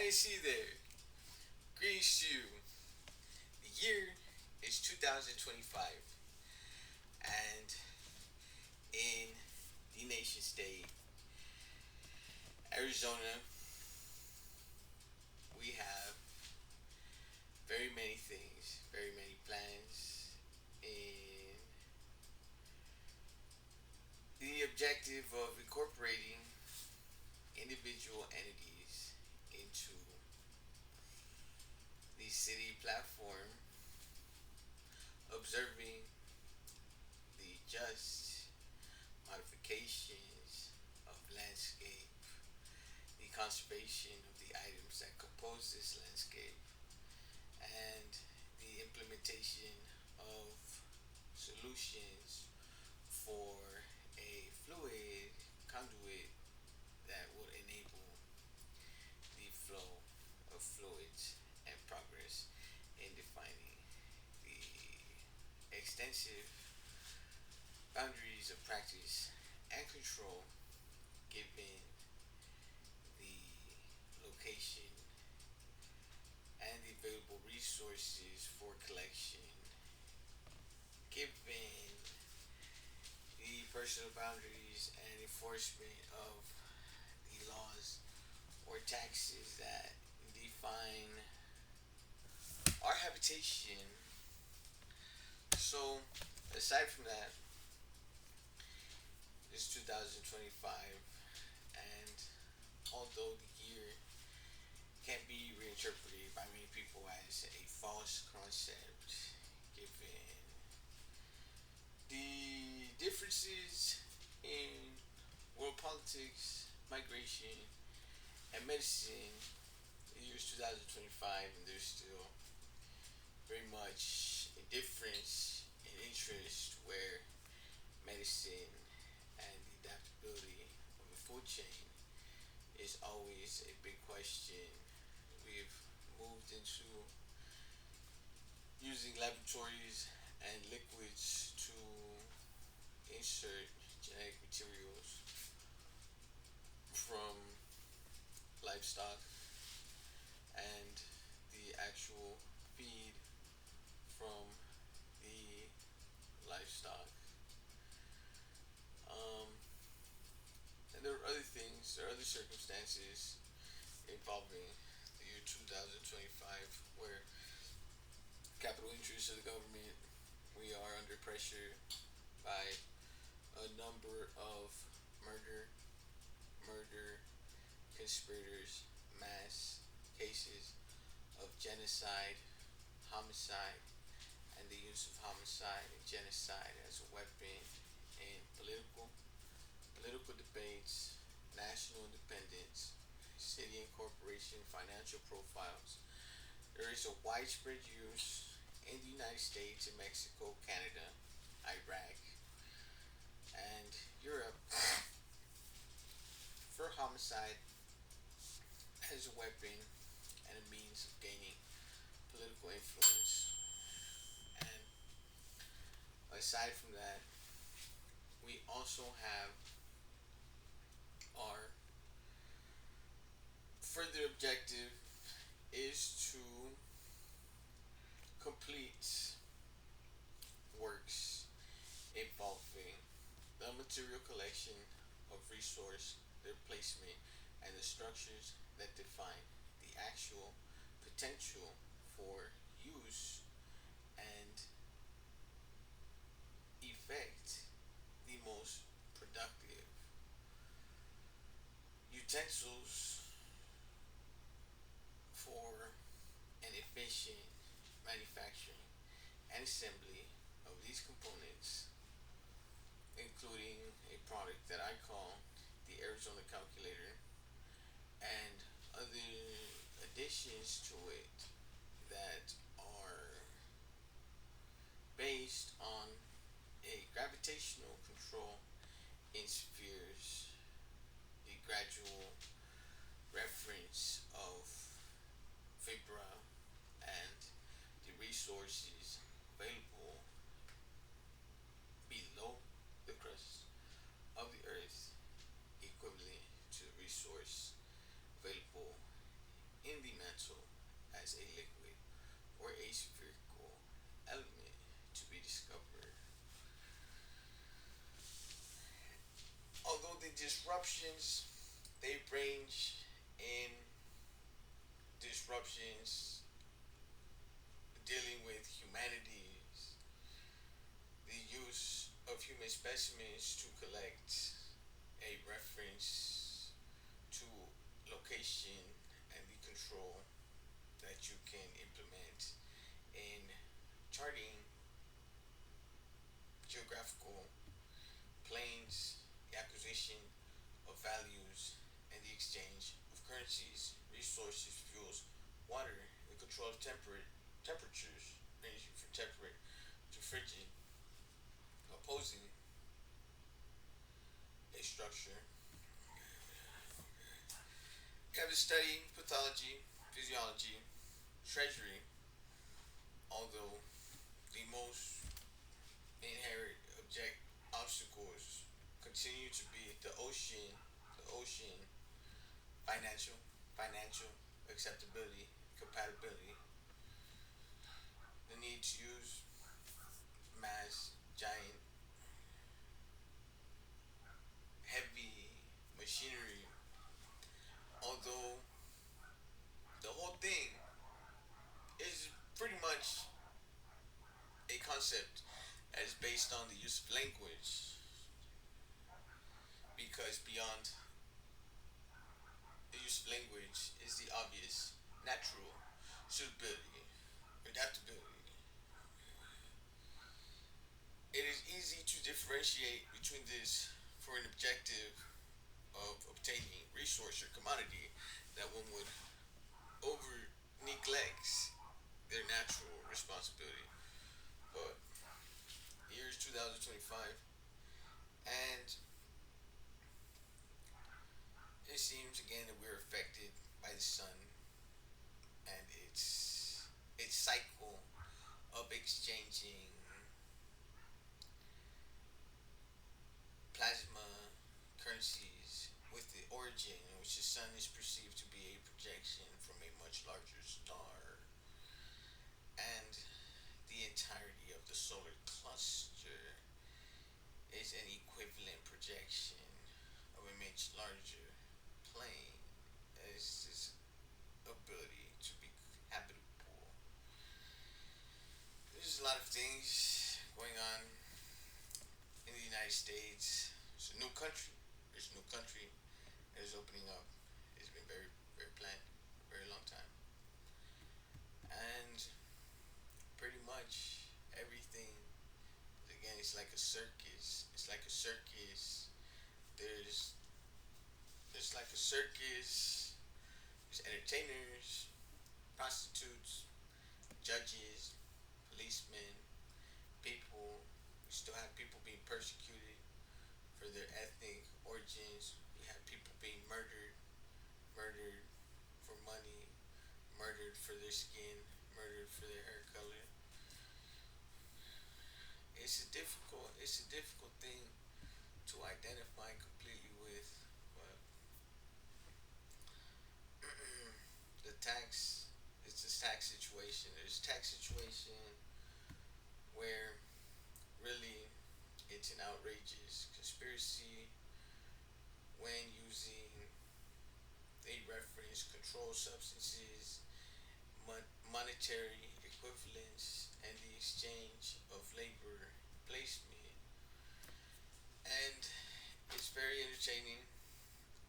see there. Greetings to you. The year is 2025, and in the nation state, Arizona, we have very many things, very many plans, in the objective of incorporating individual entities into the city platform, observing the just modifications of landscape, the conservation of the items that compose this landscape, and the implementation of solutions for a fluid conduit that will enable the flow of fluids and progress in defining the extensive boundaries of practice and control given the location and the available resources for collection, given the personal boundaries and enforcement of the laws or taxes that define our habitation. So, aside from that, it's 2025, and although the year can be reinterpreted by many people as a false concept, given the differences in world politics, migration, and medicine. The year is 2025, and there's still very much a difference in interest where medicine and the adaptability of the food chain is always a big question. We've moved into using laboratories and liquids to insert genetic materials from livestock and the actual feed from the livestock. Um, and there are other things, there are other circumstances involving the year 2025 where capital interests of the government, we are under pressure by a number of murder, murder, conspirators, mass cases of genocide, homicide, and the use of homicide and genocide as a weapon in political debates, national independence, city and corporation financial profiles. There is a widespread use in the United States and Mexico, Canada, Iraq, and Europe for homicide as a weapon and a means of gaining political influence. And aside from that, we also have our further objective is to complete works involving the material collection of resource, their placement, and the structures that define the actual potential for use and effect the most productive utensils for an efficient manufacturing and assembly of these components, including a product that I call the Arizona calculator and other additions to it that are based on a gravitational control in spheres, the gradual reference of vibra and the resources available below the crust of the earth equivalent to the resource available in the mantle as a liquid or a spherical element to be discovered. Although the disruptions they range in disruptions dealing with humanities, the use of human specimens to collect a reference to location and the control that you can implement in charting geographical planes, the acquisition of values, and the exchange of currencies, resources, fuels, water, the control of temperatures, ranging from temperate to frigid, opposing a structure. You have to study pathology, physiology, treasury, although the most inherent obstacles continue to be the ocean, financial, financial acceptability, compatibility, the need to use mass, giant, heavy machinery, although the whole thing is pretty much a concept that is based on the use of language, because beyond the use of language is the obvious natural suitability, adaptability. It is easy to differentiate between this for an objective of obtaining resource or commodity that one would over neglects their natural responsibility. But the year is 2025, and it seems again that we're affected by the sun and its cycle of exchanging plasma currencies with the origin in which the sun is perceived to be a projection from a much larger star, and the entirety of the solar cluster is an equivalent projection of a much larger plane as its ability to be habitable. There's a lot of things going on in the United States. It's a new country. There's a new country that is opening up. It's been very, very planned for a very long time. And pretty much everything, again, it's like a circus. It's like a circus. There's there's like a circus. There's entertainers, prostitutes, judges, policemen, people. We still have people being persecuted for their ethnic origins. We have people being murdered for money, murdered for their skin, murdered for their hair color. It's a difficult thing to identify completely with, but the tax it's a tax situation. There's a tax situation where really it's an outrageous conspiracy when using a reference controlled substances, monetary equivalence, and the exchange of labor placement. And it's very entertaining,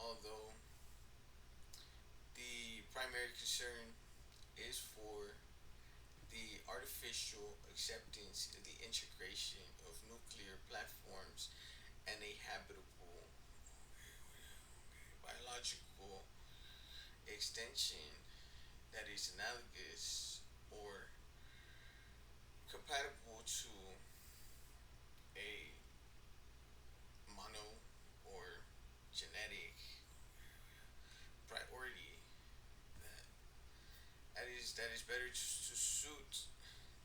although the primary concern is for the artificial acceptance and the integration of nuclear platforms and a habitable biological extension that is analogous or compatible to a mono or genetic priority that is better to suit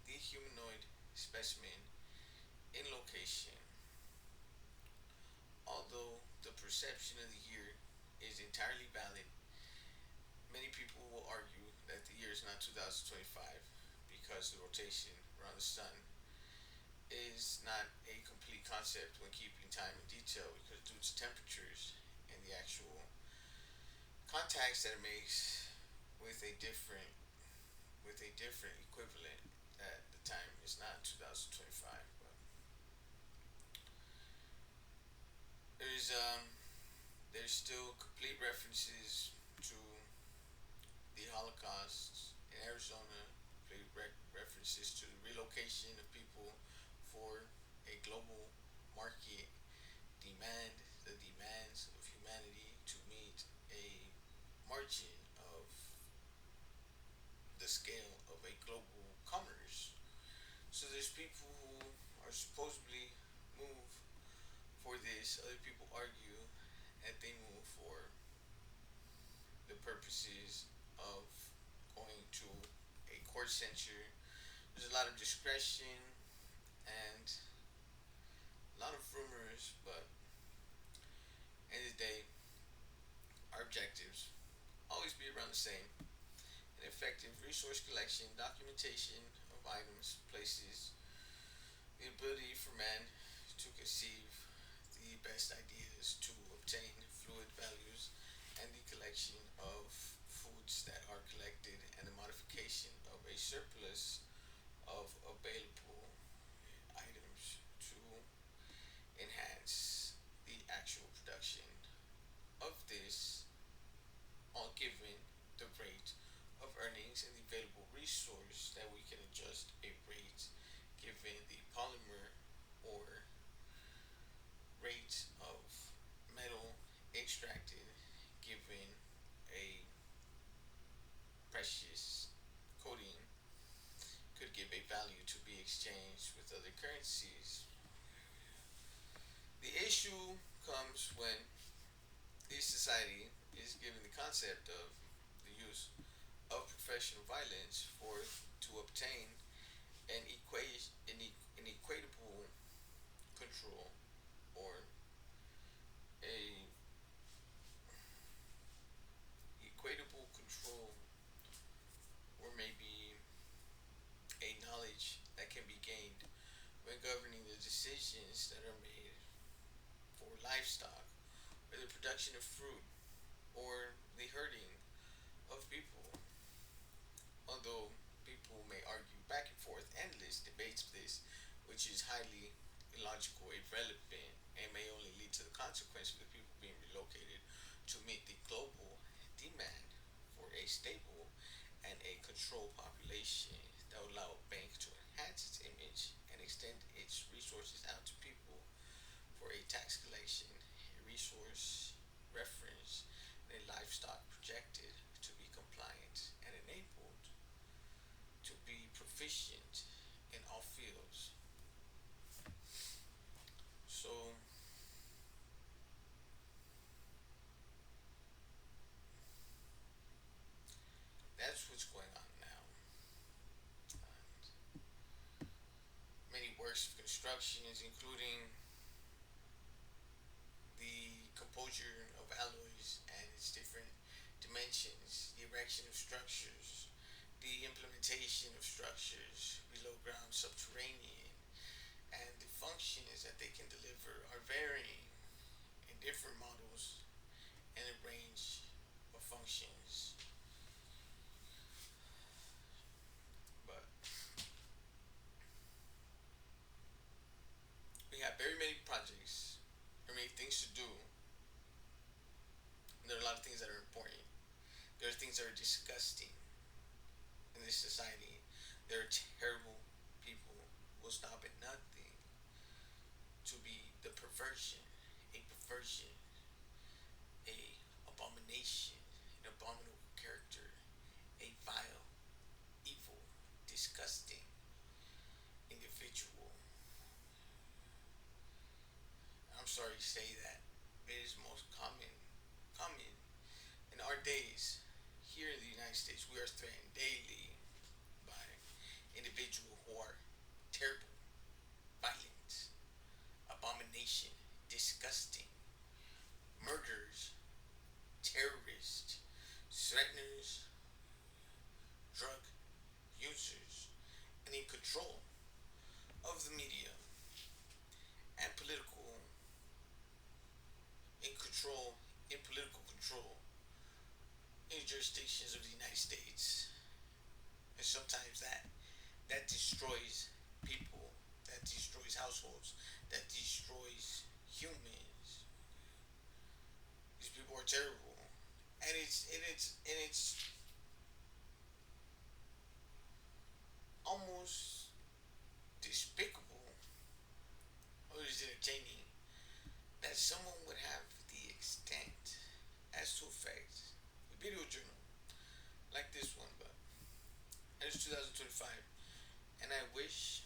the humanoid specimen in location. Although the perception of the year is entirely valid, many people will 2025 because the rotation around the sun is not a complete concept when keeping time in detail because due to temperatures and the actual contacts that it makes with a different equivalent at the time is not 2025, but there's um there's still complete references to the Holocaust in Arizona, complete references to the relocation of people for a global market demand, the demands of humanity to meet a margin of the scale of a global commerce. So there's people who are supposedly move for this. Other people argue that they move for the purposes of going to a court center. There's a lot of discretion and a lot of rumors, but at the end of the day, our objectives always be around the same: an effective resource collection, documentation of items, places, the ability for man to conceive the best ideas to obtain fluid values, and the collection of foods that are collected, and the modification of a surplus of available items to enhance the actual production of this, all given the rate of earnings and the available resource that we can adjust a rate given the polymer or rate of metal extracted given a precious coating could give a value to be exchanged with other currencies. The issue comes when each society is given the concept of the use of professional violence for to obtain an equitable control or a equitable control or maybe a knowledge that can be gained when governing the decisions that are made for livestock or the production of fruit or the herding of people. Although people may argue back and forth endless debates of this, which is highly illogical, irrelevant, and may only lead to the consequence of the people being relocated to meet the global demand for a stable and a controlled population that would allow a bank to enhance its image and extend its resources out to people for a tax collection, a resource reference, and a livestock projected to be compliant and enabled to be proficient in all fields. So that's what's going on now. And many works of construction, including the composure of alloys and its different dimensions, the erection of structures, the implementation of structures below ground, subterranean, and the functions that they can deliver are varying in different models and a range of functions. But we have very many projects, very many things to do, and there are a lot of things that are important. There are things that are disgusting in this society. There are terrible people who will stop at nothing to be the perversion, a perversion, a abomination, an abominable character, a vile, evil, disgusting individual. I'm sorry to say that it is most common in our days here in the United States. We are threatened daily by individuals who are terrible, violent, abomination, disgusting, murderers, terrorists, threateners, drug in political control in jurisdictions of the United States. And sometimes that destroys people, that destroys households, that destroys humans. These people are terrible, and it's almost despicable, or is entertaining, that someone would have the extent as to affect a video journal like this one. But it's 2025, and I wish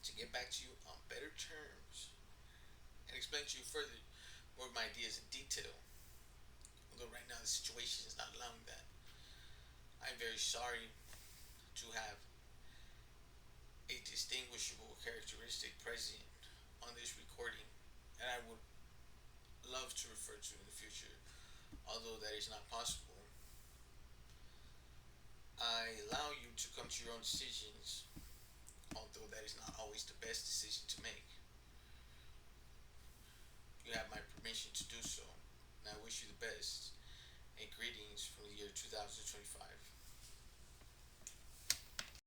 to get back to you on better terms and explain to you further more of my ideas in detail. Although right now the situation is not allowing that. I'm very sorry to have a distinguishable characteristic present on this recording, and I would love to refer to in the future, although that is not possible. I allow you to come to your own decisions, although that is not always the best decision to make. You have my permission to do so, and I wish you the best, and greetings from the year 2025.